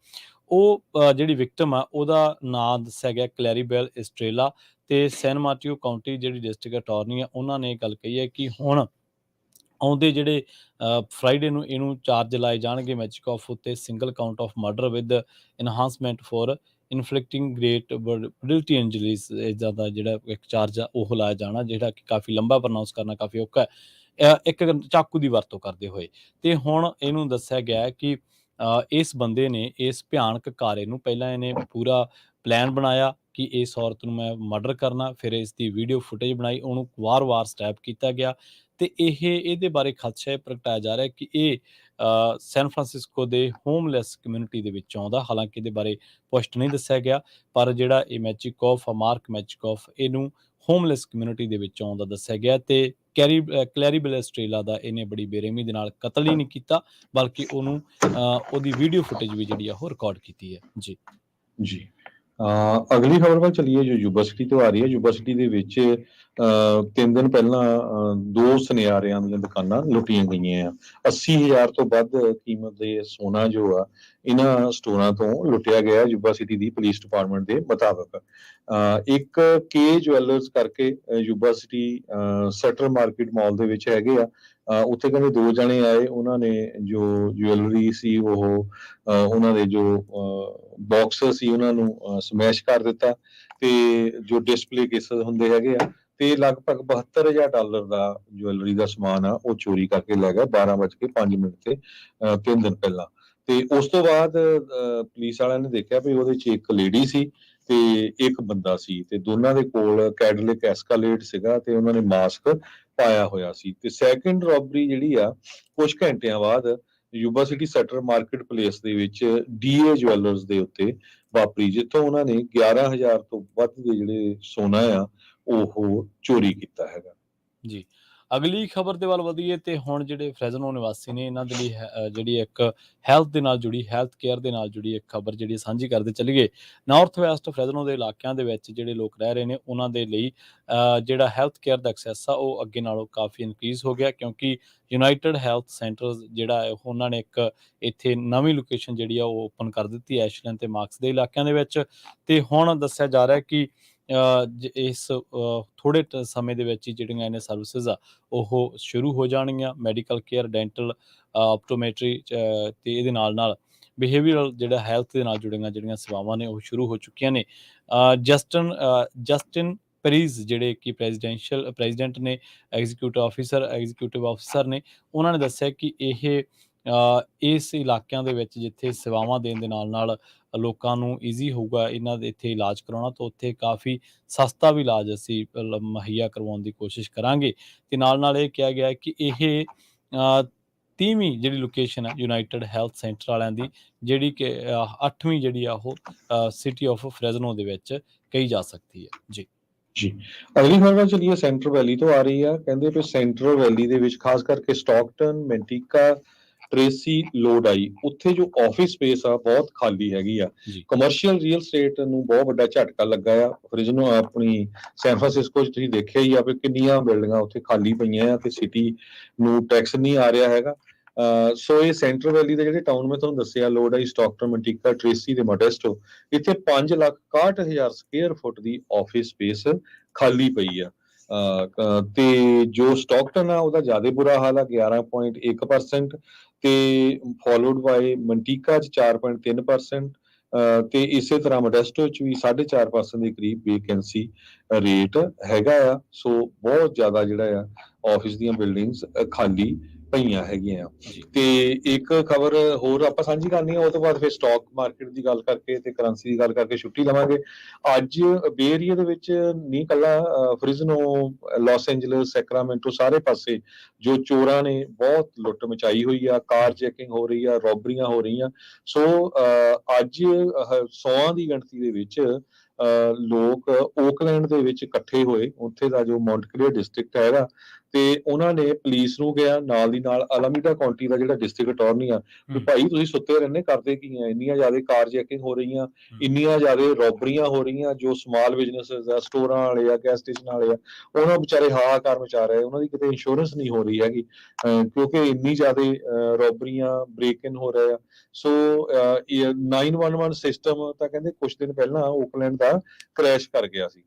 ਉਹ ਜਿਹੜੀ ਵਿਕਟਮ ਆ ਉਹਦਾ ਨਾਂ ਦੱਸਿਆ ਗਿਆ ਕਲੈਰੀਬੈਲ ਇਸਟਰੇਲਾ, ਤੇ ਸੈਨ ਮਾਰਟੀਓ ਕਾਉਂਟੀ ਜਿਹੜੀ ਡਿਸਟ੍ਰਿਕਟ ਅਟਾਰਨੀ ਆ ਉਹਨਾਂ ਨੇ ਗੱਲ ਕਹੀ ਹੈ ਕਿ ਹੁਣ ਆਉਂਦੇ ਜਿਹੜੇ ਫਰਾਈਡੇ ਨੂੰ ਇਹਨੂੰ ਚਾਰਜ ਲਾਏ ਜਾਣਗੇ ਮੈਚੀਕੋਫ ਉੱਤੇ, single count of murder with enhancement for inflicting great bodily injuries, ਇੱਦਾਂ ਦਾ ਜਿਹੜਾ ਇੱਕ ਚਾਰਜ ਆ ਉਹ ਲਾਇਆ ਜਾਣਾ, ਜਿਹੜਾ ਕਿ ਕਾਫੀ ਲੰਬਾ ਪ੍ਰੋਨਾਂਸ ਕਰਨਾ ਕਾਫੀ ਔਖਾ ਹੈ, ਇੱਕ ਚਾਕੂ ਦੀ ਵਰਤੋਂ ਕਰਦੇ ਹੋਏ। ਤੇ ਹੁਣ ਇਹਨੂੰ ਦੱਸਿਆ ਗਿਆ ਕਿ ਇਸ ਬੰਦੇ ਨੇ ਇਸ ਭਿਆਨਕ ਕਾਰੇ ਨੂੰ ਪਹਿਲਾਂ ਇਹਨੇ ਪੂਰਾ ਪਲਾਨ ਬਣਾਇਆ ਕਿ ਇਸ ਔਰਤ ਨੂੰ ਮੈਂ ਮਰਡਰ ਕਰਨਾ, ਫਿਰ ਇਸ ਦੀ ਵੀਡੀਓ ਫੁਟੇਜ ਬਣਾਈ, ਉਹਨੂੰ ਵਾਰ-ਵਾਰ ਸਟੈਬ ਕੀਤਾ ਗਿਆ ਤੇ ਇਹਦੇ ਬਾਰੇ ਖਦਸ਼ਾ ਇਹ ਪ੍ਰਗਟਾਇਆ ਜਾ ਰਿਹਾ ਕਿ ਇਹ ਸੈਨ ਫਰਾਂਸਿਸਕੋ ਦੇ ਹੋਮਲੈਸ ਕਮਿਊਨਿਟੀ ਦੇ ਵਿੱਚ ਆਉਂਦਾ। ਹਾਲਾਂਕਿ ਇਹਦੇ ਬਾਰੇ ਪੁਸ਼ਟ ਨਹੀਂ ਦੱਸਿਆ ਗਿਆ, ਪਰ ਜਿਹੜਾ ਇਹ ਮੈਚੀਕੋਫ ਆ, ਮਾਰਕ ਮੈਚੀਕੋਫ, ਇਹਨੂੰ ਹੋਮਲੈਸ ਕਮਿਊਨਿਟੀ ਦੇ ਵਿੱਚ ਆਉਂਦਾ ਦੱਸਿਆ ਗਿਆ ਤੇ ਕਲੈਰੀਬੈਲ ਆਸਟ੍ਰੇਲੀਆ ਦਾ ਇਹਨੇ ਬੜੀ ਬੇਰਹਿਮੀ ਦੇ ਨਾਲ ਕਤਲ ਹੀ ਨਹੀਂ ਕੀਤਾ, ਬਲਕਿ ਉਹਨੂੰ ਉਹਦੀ ਵੀਡੀਓ ਫੁਟੇਜ ਵੀ ਜਿਹੜੀ ਆ ਉਹ ਰਿਕਾਰਡ ਕੀਤੀ ਹੈ ਜੀ। ਅਗਲੀ ਖਬਰ ਵੱਲ ਚੱਲੀਏ ਜੋ ਯੂਬਾ ਸਿਟੀ ਤੋਂ ਆ ਰਹੀ ਹੈ। ਯੂਬਾ ਸਿਟੀ ਦੇ ਵਿੱਚ 3 ਦਿਨ ਪਹਿਲਾਂ 2 ਸੁਨਿਆਰਿਆਂ ਦੀਆਂ ਦੁਕਾਨਾਂ ਲੁੱਟੀਆਂ ਗਈਆਂ ਆ। 80,000 ਤੋਂ ਵੱਧ ਕੀਮਤ ਦੇ ਸੋਨਾ ਜੋ ਆ ਇਹਨਾਂ ਸਟੋਰਾਂ ਤੋਂ ਲੁੱਟਿਆ ਗਿਆ ਯੂਬਾ ਸਿਟੀ ਦੀ ਪੁਲਿਸ ਡਿਪਾਰਟਮੈਂਟ ਦੇ ਮੁਤਾਬਕ। ਇੱਕ ਕੇ ਜਵੈਲਰਸ ਕਰਕੇ ਯੂਬਾ ਸਿਟੀ ਸੈਟਰ ਮਾਰਕੀਟ ਮਾਲ ਦੇ ਵਿੱਚ ਹੈਗੇ ਆ, ਉੱਥੇ ਕਹਿੰਦੇ 2 ਜਣੇ ਆਏ, ਉਹਨਾਂ ਨੇ ਜੋ ਜੁਐਲਰੀ ਸੀ ਉਹਨਾਂ ਦੇ ਜੋ ਬਾਕਸ ਸੀ ਉਹਨਾਂ ਨੂੰ ਸਮੈਸ਼ ਕਰ ਦਿੱਤਾ, ਤੇ ਜੋ ਡਿਸਪਲੇ ਕੇਸਿਸ ਹੁੰਦੇ ਹੈਗੇ ਆ, ਤੇ ਲਗਭਗ $72,000 ਦਾ ਜੁਐਲਰੀ ਦਾ ਸਮਾਨ ਆ ਉਹ ਚੋਰੀ ਕਰਕੇ ਲੈ ਗਿਆ 12:05 ਤੇ 3 ਦਿਨ ਪਹਿਲਾਂ। ਤੇ ਉਸ ਤੋਂ ਬਾਅਦ ਪੁਲਿਸ ਵਾਲਿਆਂ ਨੇ ਦੇਖਿਆ ਵੀ ਉਹਦੇ 'ਚ ਇੱਕ ਲੇਡੀ ਸੀ ਤੇ ਇੱਕ ਬੰਦਾ ਸੀ, ਤੇ ਦੋਨਾਂ ਦੇ ਕੋਲ ਕੈਡਲਿਕ ਐਸਕਾਲੇਟ ਸੀਗਾ ਤੇ ਉਹਨਾਂ ਨੇ ਮਾਸਕ ਪਾਇਆ ਹੋਇਆ ਸੀ। ਤੇ ਸੈਕਿੰਡ ਰੋਬਰੀ ਜਿਹੜੀ ਆ ਕੁਝ ਘੰਟਿਆਂ ਬਾਅਦ Yuba city centre market place ਦੇ ਵਿੱਚ ਡੀਏ ਜਵੈਲਰਸ ਦੇ ਉੱਤੇ ਵਾਪਰੀ, ਜਿੱਥੋਂ ਉਹਨਾਂ ਨੇ 11,000 ਤੋਂ ਵੱਧ ਦੇ ਜਿਹੜੇ ਸੋਨਾ ਆ ਉਹ ਚੋਰੀ ਕੀਤਾ ਹੈਗਾ। ਜੀ, ਅਗਲੀ ਖਬਰ ਦੇ ਵੱਲ ਵਧੀਏ ਤੇ ਹੁਣ ਜਿਹੜੇ ਫਰੈਜ਼ਨੋ ਨਿਵਾਸੀ ਨੇ ਇਹਨਾਂ ਦੇ ਲਈ ਜਿਹੜੀ ਇੱਕ ਹੈਲਥ ਦੇ ਨਾਲ ਜੁੜੀ, ਹੈਲਥ ਕੇਅਰ ਦੇ ਨਾਲ ਜੁੜੀ ਇੱਕ ਖਬਰ ਜਿਹੜੀ ਸਾਂਝੀ ਕਰਦੇ ਚੱਲੀਏ। ਨਾਰਥ ਵੈਸਟ ਫਰੈਜ਼ਨੋ ਦੇ ਇਲਾਕਿਆਂ ਦੇ ਵਿੱਚ ਜਿਹੜੇ ਲੋਕ ਰਹਿ ਰਹੇ ਨੇ ਉਹਨਾਂ ਦੇ ਲਈ ਜਿਹੜਾ ਹੈਲਥ ਕੇਅਰ ਦਾ ਐਕਸੈਸ ਆ ਉਹ ਅੱਗੇ ਨਾਲੋਂ ਕਾਫੀ ਇਨਕਰੀਜ਼ ਹੋ ਗਿਆ, ਕਿਉਂਕਿ ਯੂਨਾਈਟਿਡ ਹੈਲਥ ਸੈਂਟਰਸ ਜਿਹੜਾ ਹੈ ਉਹਨਾਂ ਨੇ ਇੱਕ ਇੱਥੇ ਨਵੀਂ ਲੋਕੇਸ਼ਨ ਜਿਹੜੀ ਆ ਉਹ ਓਪਨ ਕਰ ਦਿੱਤੀ ਐਸ਼ਲੈਂਡ ਤੇ ਮਾਰਕਸ ਦੇ ਇਲਾਕਿਆਂ ਦੇ ਵਿੱਚ। ਤੇ ਹੁਣ ਦੱਸਿਆ ਜਾ ਰਿਹਾ ਕਿ ਇਸ ਥੋੜ੍ਹੇ ਸਮੇਂ ਦੇ ਵਿੱਚ ਹੀ ਜਿਹੜੀਆਂ ਇਹਨੇ ਸਰਵਿਸਿਜ਼ ਆ ਉਹ ਸ਼ੁਰੂ ਹੋ ਜਾਣਗੀਆਂ। ਮੈਡੀਕਲ ਕੇਅਰ, ਡੈਂਟਲ, ਆਪਟੋਮੈਟਰੀ ਤੇ ਇਹਦੇ ਨਾਲ ਬਿਹੇਵੀਅਰਲ ਜਿਹੜਾ ਹੈਲਥ ਦੇ ਨਾਲ ਜੁੜੀਆਂ ਜਿਹੜੀਆਂ ਸੇਵਾਵਾਂ ਨੇ ਉਹ ਸ਼ੁਰੂ ਹੋ ਚੁੱਕੀਆਂ ਨੇ। ਜਸਟਿਨ ਪਰੀਜ਼ ਜਿਹੜੇ ਕਿ ਪ੍ਰੈਜ਼ੀਡੈਂਟ ਨੇ, ਐਗਜ਼ੀਕਿਊਟਿਵ ਆਫਿਸਰ ਨੇ, ਉਹਨਾਂ ਨੇ ਦੱਸਿਆ ਕਿ ਇਹ ਇਸ ਇਲਾਕਿਆਂ ਦੇ ਵਿੱਚ ਜਿੱਥੇ ਸੇਵਾਵਾਂ ਦੇਣ ਦੇ ਨਾਲ ਲੋਕਾਂ ਨੂੰ ਈਜ਼ੀ ਹੋਊਗਾ ਇਹਨਾਂ ਦੇ ਇੱਥੇ ਇਲਾਜ ਕਰਾਉਣਾ, ਤਾਂ ਉੱਥੇ ਕਾਫੀ ਸਸਤਾ ਵੀ ਇਲਾਜ ਅਸੀਂ ਮੁਹੱਈਆ ਕਰਵਾਉਣ ਦੀ ਕੋਸ਼ਿਸ਼ ਕਰਾਂਗੇ। ਤੇ ਨਾਲ ਇਹ ਕਿਹਾ ਗਿਆ ਕਿ ਇਹ 30ਵੀਂ ਜਿਹੜੀ ਲੋਕੇਸ਼ਨ ਹੈ ਯੂਨਾਈਟਿਡ ਹੈਲਥ ਸੈਂਟਰ ਵਾਲਿਆਂ ਦੀ, ਜਿਹੜੀ ਕਿ 8ਵੀਂ ਜਿਹੜੀ ਆ ਉਹ ਸਿਟੀ ਆਫ ਫਰੈਜ਼ਨੋ ਦੇ ਵਿੱਚ ਕਹੀ ਜਾ ਸਕਦੀ ਹੈ। ਜੀ ਅਗਲੀ ਖਬਰ ਚਲੀਏ ਸੈਂਟਰਲ ਵੈਲੀ ਤੋਂ ਆ ਰਹੀ ਆ। ਕਹਿੰਦੇ ਵੀ ਸੈਂਟਰਲ ਵੈਲੀ ਦੇ ਵਿੱਚ ਖਾਸ ਕਰਕੇ ਸਟਾਕਟਨ, ਮੈਂਟੀਕਾ, ਟ੍ਰੇਸੀ, ਲੋਡਾਈ, ਉੱਥੇ ਜੋ ਆਫਿਸ ਸਪੇਸ ਆ ਬਹੁਤ ਖਾਲੀ ਹੈਗੀ ਆ। ਕਮਰਸ਼ੀਅਲ ਰੀਅਲ ਸਟੇਟ ਨੂੰ ਬਹੁਤ ਵੱਡਾ ਝਟਕਾ ਲੱਗਾ ਆ। ਫਰਿਜ਼ਨੋ ਆਪਣੀ ਸੈਨ ਫਰਾਂਸਿਸਕੋ 'ਚ ਤੁਸੀਂ ਦੇਖਿਆ ਹੀ ਆ ਵੀ ਕਿੰਨੀਆਂ ਬਿਲਡਿੰਗਾਂ ਉੱਥੇ ਖਾਲੀ ਪਈਆਂ ਆ ਤੇ ਸਿਟੀ ਨੂੰ ਟੈਕਸ ਨਹੀਂ ਆ ਰਿਹਾ ਹੈਗਾ। ਸੋ ਇਹ ਸੈਂਟਰਲ ਵੈਲੀ ਦੇ ਜਿਹੜੇ ਟਾਊਨ ਮੈਂ ਤੁਹਾਨੂੰ ਦੱਸਿਆ, ਲੋਡਾਈ, ਸਟਾਕਟਨ, ਮੈਂਟੀਕਾ, ਟ੍ਰੇਸੀ ਤੇ ਮੋਡੈਸਟੋ, ਇੱਥੇ 5,61,000 ਸਕੁਅਰ ਫੁੱਟ ਦੀ ਆਫਿਸ ਸਪੇਸ ਖਾਲੀ ਪਈ ਆ। ਤੇ ਜੋ ਸਟਾਕਟਨ ਆ ਉਹਦਾ ਜ਼ਿਆਦਾ ਬੁਰਾ ਹਾਲ ਆ, 11.1%, ਤੇ ਫੋਲੋਡ ਬਾਈ ਮੰਟੀਕਾ 'ਚ 4.3%, ਤੇ ਇਸੇ ਤਰ੍ਹਾਂ ਮੋਡੈਸਟੋ 'ਚ ਵੀ 4.5% ਦੇ ਕਰੀਬ ਵੇਕੈਂਸੀ ਰੇਟ ਹੈਗਾ ਆ। ਸੋ ਬਹੁਤ ਜ਼ਿਆਦਾ ਜਿਹੜਾ ਆ ਆਫਿਸ ਦੀਆਂ ਬਿਲਡਿੰਗਸ ਖਾਲੀ ਪਈਆਂ ਹੈਗੀਆਂ ਆ। ਤੇ ਇੱਕ ਖਬਰ ਹੋਰ ਆਪਾਂ ਸਾਂਝੀ ਕਰਨੀ ਆ, ਉਹ ਤੋਂ ਬਾਅਦ ਫਿਰ ਸਟਾਕ ਮਾਰਕੀਟ ਦੀ ਗੱਲ ਕਰਕੇ ਤੇ ਕਰੰਸੀ ਦੀ ਗੱਲ ਕਰਕੇ ਛੁੱਟੀ ਲਵਾਂਗੇ। ਅੱਜ ਬੇ ਏਰੀਆ ਦੇ ਵਿੱਚ ਨਹੀਂ ਕੱਲਾ ਫਰਿਜ਼ਨੋ, ਲਾਸ ਐਂਜਲਸ, ਸੈਕਰਾਮੈਂਟੋ, ਸਾਰੇ ਪਾਸੇ ਜੋ ਚੋਰਾਂ ਨੇ ਬਹੁਤ ਲੁੱਟ ਮਚਾਈ ਹੋਈ ਆ, ਕਾਰ ਚੈਕਿੰਗ ਹੋ ਰਹੀ ਆ, ਰੋਬਰੀਆਂ ਹੋ ਰਹੀਆਂ। ਸੋ ਅੱਜ 100 ਦੀ ਗਿਣਤੀ ਦੇ ਵਿੱਚ ਲੋਕ ਓਕਲੈਂਡ ਦੇ ਵਿੱਚ ਇਕੱਠੇ ਹੋਏ, ਉੱਥੇ ਦਾ ਜੋ ਮੌਂਟਕਲੇਅਰ ਡਿਸਟ੍ਰਿਕਟ ਹੈਗਾ, ਤੇ ਉਹਨਾਂ ਨੇ ਪੁਲਿਸ ਨੂੰ ਕਿਹਾ, ਨਾਲ ਦੀ ਨਾਲ ਅਲਾਮੀਡਾ ਕਾਉਂਟੀ ਦਾ ਜਿਹੜਾ ਡਿਸਟ੍ਰਿਕਟ ਅਟਾਰਨੀ ਆ, ਵੀ ਭਾਈ ਤੁਸੀਂ ਸੁੱਤੇ ਰਹਿੰਦੇ, ਕਰਦੇ ਕੀ ਆ? ਇੰਨੀਆਂ ਜ਼ਿਆਦਾ ਕਾਰ ਚੈਕਿੰਗ ਹੋ ਰਹੀਆਂ, ਇੰਨੀਆਂ ਜ਼ਿਆਦਾ ਰੋਬਰੀਆਂ ਹੋ ਰਹੀਆਂ। ਜੋ ਸਮਾਲ ਬਿਜ਼ਨੈਸਿਸ ਆ, ਸਟੋਰਾਂ ਵਾਲੇ ਆ, ਗੈਸ ਸਟੇਸ਼ਨ ਵਾਲੇ ਆ, ਉਹਨਾਂ ਵਿਚਾਰੇ ਹਾਹਾਕਾਰ ਮਚਾ ਰਹੇ, ਉਹਨਾਂ ਦੀ ਕਿਤੇ ਇੰਸ਼ੋਰੈਂਸ ਨਹੀਂ ਹੋ ਰਹੀ ਹੈਗੀ, ਕਿਉਂਕਿ ਇੰਨੀ ਜ਼ਿਆਦਾ ਰੋਬਰੀਆਂ, ਬ੍ਰੇਕ ਇਨ ਹੋ ਰਹੇ ਆ। ਸੋ 911 ਸਿਸਟਮ ਤਾਂ ਕਹਿੰਦੇ ਕੁਝ ਦਿਨ ਪਹਿਲਾਂ ਓਕਲੈਂਡ ਦਾ ਕ੍ਰੈਸ਼ ਕਰ ਗਿਆ ਸੀ।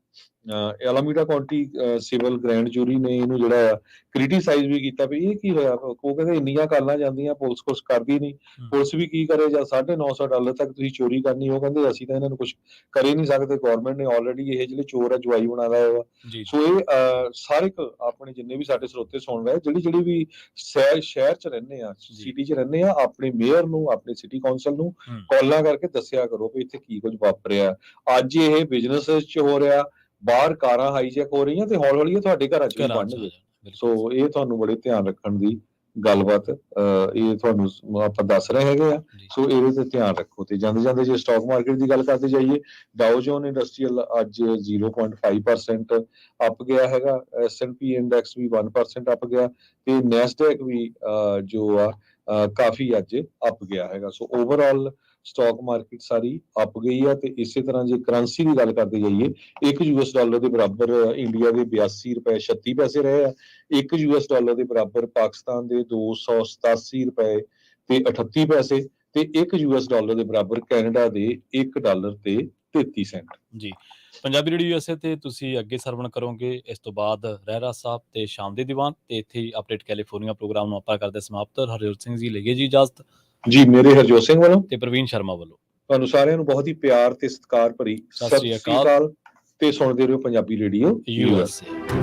ਅਲਾਮੀਡਾ ਕਾਉਂਟੀ ਸਿਵਲ ਗ੍ਰੈਂਡ ਜੂਰੀ ਨੇ ਇਹਨੂੰ ਜਿਹੜਾ ਆ ਕ੍ਰਿਟੀਸਾਈਜ਼ ਵੀ ਕੀਤਾ ਵੀ ਇਹ ਕੀ ਹੋਇਆ। ਉਹ ਕਹਿੰਦੇ ਇੰਨੀਆਂ ਕਾਲਾਂ ਜਾਂਦੀਆਂ, ਪੁਲਿਸ ਕੁਛ ਕਰਦੀ ਨਹੀਂ, ਪੁਲਿਸ ਵੀ ਕੀ ਕਰੇ? ਜਾਂ $950 ਤੱਕ ਤੁਸੀਂ ਚੋਰੀ ਕਰਨੀ। ਉਹ ਕਹਿੰਦੇ ਅਸੀਂ ਤਾਂ ਇਹਨਾਂ ਨੂੰ ਕੁਛ ਕਰ ਹੀ ਨਹੀਂ ਸਕਦੇ, ਗੌਰਮੈਂਟ ਨੇ ਆਲਰੇਡੀ ਇਹ ਜਿਹੜੇ ਚੋਰ ਆ ਜਵਾਈ ਬਣਾਇਆ ਹੋਇਆ। ਸੋ ਇਹ ਸਾਰੇ ਆਪਣੇ ਜਿੰਨੇ ਵੀ ਸਾਡੇ ਸਰੋਤੇ ਸੁਣ ਰਹੇ, ਜਿਹੜੀ ਵੀ ਸ਼ਹਿਰ 'ਚ ਰਹਿੰਦੇ ਆ, ਸਿਟੀ 'ਚ ਰਹਿੰਦੇ ਆ, ਆਪਣੇ ਮੇਅਰ ਨੂੰ, ਆਪਣੇ ਸਿਟੀ ਕੌਂਸਲ ਨੂੰ ਕਾਲਾਂ ਕਰਕੇ ਦੱਸਿਆ ਕਰੋ ਵੀ ਇੱਥੇ ਕੀ ਕੁਝ ਵਾਪਰਿਆ। ਅੱਜ ਇਹ ਬਿਜ਼ਨਸ 'ਚ ਹੋ ਰਿਹਾ, ਬਾਹਰ ਕਾਰਾਂ ਹਾਈਜੈਕ ਹੋ ਰਹੀਆਂ, ਤੇ ਹੌਲੀ ਹੌਲੀ ਇਹ ਤੁਹਾਡੇ ਘਰਾਂ 'ਚ ਵੀ ਬਣਨਗੇ। ਸੋ ਇਹ ਤੁਹਾਨੂੰ ਬੜੇ ਧਿਆਨ ਰੱਖਣ ਦੀ ਗੱਲਬਾਤ ਇਹ ਤੁਹਾਨੂੰ ਆਪਾਂ ਦੱਸ ਰਹੇ ਹੈਗੇ ਆ। ਸੋ ਇਹਦੇ ਤੇ ਧਿਆਨ ਰੱਖੋ। ਤੇ ਜਾਂਦੇ ਜੇ ਸਟਾਕ ਮਾਰਕੀਟ ਦੀ ਗੱਲ ਕਰਦੇ ਜਾਈਏ, ਡਾਓ ਜੋਨ ਇੰਡਸਟਰੀਅਲ ਅੱਜ 0.5% ਅਪ ਗਿਆ ਹੈਗਾ, S&P ਇੰਡੈਕਸ ਵੀ 1% ਅਪ ਗਿਆ, ਤੇ ਨੈਸਡੈਕ ਵੀ ਜੋ ਆ ਕਾਫੀ ਅੱਜ ਅਪ ਗਿਆ ਹੈਗਾ। ਸੋ ਓਵਰਆਲ ਸਟਾਕ ਮਾਰਕੀਟ ਸਾਰੀ ਅਪ ਗਈ ਆ। ਤੇ ਇਸੇ ਤਰ੍ਹਾਂ ਜੇ ਕਰੰਸੀ ਦੀ ਗੱਲ ਕਰਦੇ ਜਾਈਏ, $1 ਦੇ ਬਰਾਬਰ ਇੰਡੀਆ ਦੇ $82.36 ਰਹੇ ਆ। $1 ਦੇ ਬਰਾਬਰ ਪਾਕਿਸਤਾਨ ਦੇ $287.38 ਤੇ $1 ਦੇ ਬਰਾਬਰ ਕੈਨੇਡਾ ਦੇ $1 ਤੇ 33 ਸੈਂਟ। ਜੀ, ਪੰਜਾਬੀ ਰੇਡੀਓ USA ਤੇ ਤੁਸੀਂ ਅੱਗੇ ਸਰਵਣ ਕਰੋਗੇ। ਇਸ ਤੋਂ ਬਾਅਦ ਰਹਿਰਾ ਸਾਹਿਬ ਤੇ ਸ਼ਾਮ ਦੇ ਦੀਵਾਨ ਤੇ ਇੱਥੇ ਹੀ ਅਪਡੇਟ ਕੈਲੀਫੋਰਨੀਆ ਪ੍ਰੋਗਰਾਮ ਨੂੰ ਆਪਾਂ ਕਰਦੇ ਸਮਾਪਤ। ਹਰਜੋਤ ਸਿੰਘ ਜੀ ਲਈਏ ਜੀ ਇਜਾਜ਼ਤ, ਜੀ ਮੇਰੇ ਹਰਜੋਤ ਸਿੰਘ ਵੱਲੋਂ ਤੇ ਪ੍ਰਵੀਨ ਸ਼ਰਮਾ ਵੱਲੋਂ ਤੁਹਾਨੂੰ ਸਾਰਿਆਂ ਨੂੰ ਬਹੁਤ ਹੀ ਪਿਆਰ ਤੇ ਸਤਿਕਾਰ ਭਰੀ ਸਤਿ ਸਤਿ ਸ੍ਰੀ ਸ੍ਰੀ ਅਕਾਲ। ਅਕਾਲ ਤੇ ਸੁਣਦੇ ਰਹੋ ਪੰਜਾਬੀ ਰੇਡੀਓ USA